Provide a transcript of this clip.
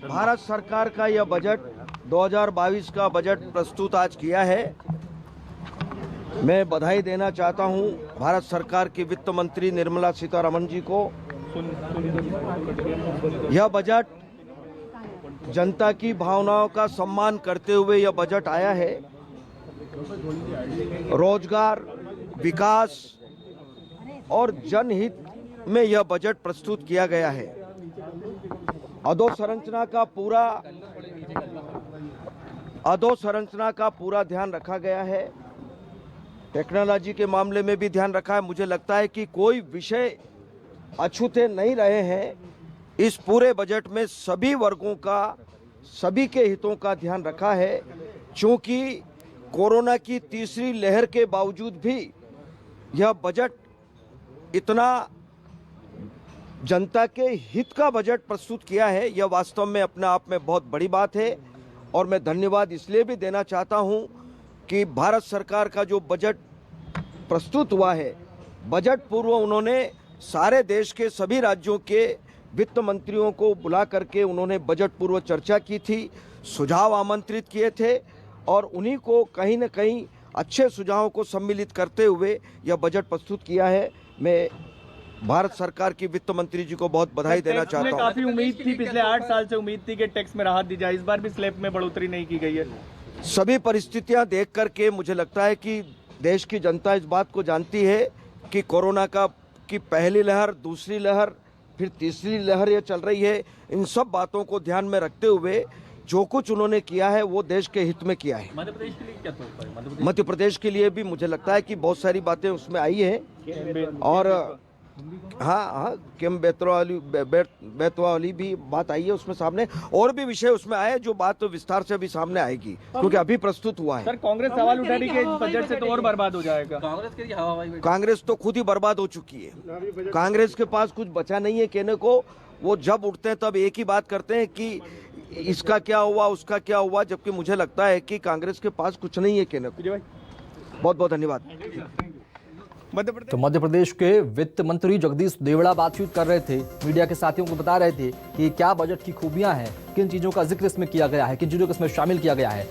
भारत सरकार का यह बजट 2022 का बजट प्रस्तुत आज किया है। मैं बधाई देना चाहता हूं भारत सरकार की वित्त मंत्री निर्मला सीतारमण जी को। यह बजट जनता की भावनाओं का सम्मान करते हुए यह बजट आया है। रोजगार, विकास और जनहित में यह बजट प्रस्तुत किया गया है। अधोसंरचना का पूरा ध्यान रखा गया है। टेक्नोलॉजी के मामले में भी ध्यान रखा है। मुझे लगता है कि कोई विषय अछूते नहीं रहे हैं। इस पूरे बजट में सभी वर्गों का, सभी के हितों का ध्यान रखा है। क्योंकि कोरोना की तीसरी लहर के बावजूद भी यह बजट इतना जनता के हित का बजट प्रस्तुत किया है, यह वास्तव में अपने आप में बहुत बड़ी बात है। और मैं धन्यवाद इसलिए भी देना चाहता हूं कि भारत सरकार का जो बजट प्रस्तुत हुआ है, बजट पूर्व उन्होंने सारे देश के सभी राज्यों के वित्त मंत्रियों को बुला करके उन्होंने बजट पूर्व चर्चा की थी, सुझाव आमंत्रित किए थे और उन्हीं को कहीं न कहीं अच्छे सुझावों को सम्मिलित करते हुए यह बजट प्रस्तुत किया है। मैं भारत सरकार की वित्त मंत्री जी को बहुत बधाई देना चाहता हूं। काफी उम्मीद थी, पिछले 8 साल से उम्मीद थी कि टैक्स में राहत दी जाए। इस बार भी स्लैब में बढ़ोतरी नहीं की गई है। सभी परिस्थितियां देख करके मुझे लगता है कि देश की जनता इस बात को जानती है कि कोरोना की पहली लहर, दूसरी लहर, फिर तीसरी लहर ये चल रही है। इन सब बातों को ध्यान में रखते हुए जो कुछ उन्होंने किया है वो देश के हित में किया है। मध्य प्रदेश के लिए क्या सोचता है? मध्य प्रदेश के लिए भी मुझे लगता है कि बहुत सारी बातें उसमें आई है। और हाँ, किम बेतवा वाली भी बात आई है उसमें सामने। और भी विषय उसमें आए जो बात विस्तार से अभी सामने आएगी, क्योंकि अभी प्रस्तुत हुआ है। सर, कांग्रेस सवाल उठा रही है कि बजट से तो और बर्बाद हो जाएगा। कांग्रेस तो खुद ही बर्बाद हो चुकी है। कांग्रेस के पास कुछ बचा नहीं है कहने को। वो जब उठते हैं तब एक ही बात करते हैं कि इसका क्या हुआ, उसका क्या हुआ, जबकि मुझे लगता है कि कांग्रेस के पास कुछ नहीं है कहने को। बहुत बहुत धन्यवाद। तो मध्य प्रदेश के वित्त मंत्री जगदीश देवड़ा बातचीत कर रहे थे, मीडिया के साथियों को बता रहे थे कि क्या बजट की खूबियां हैं, किन चीजों का जिक्र इसमें किया गया है, किन चीजों को इसमें शामिल किया गया है।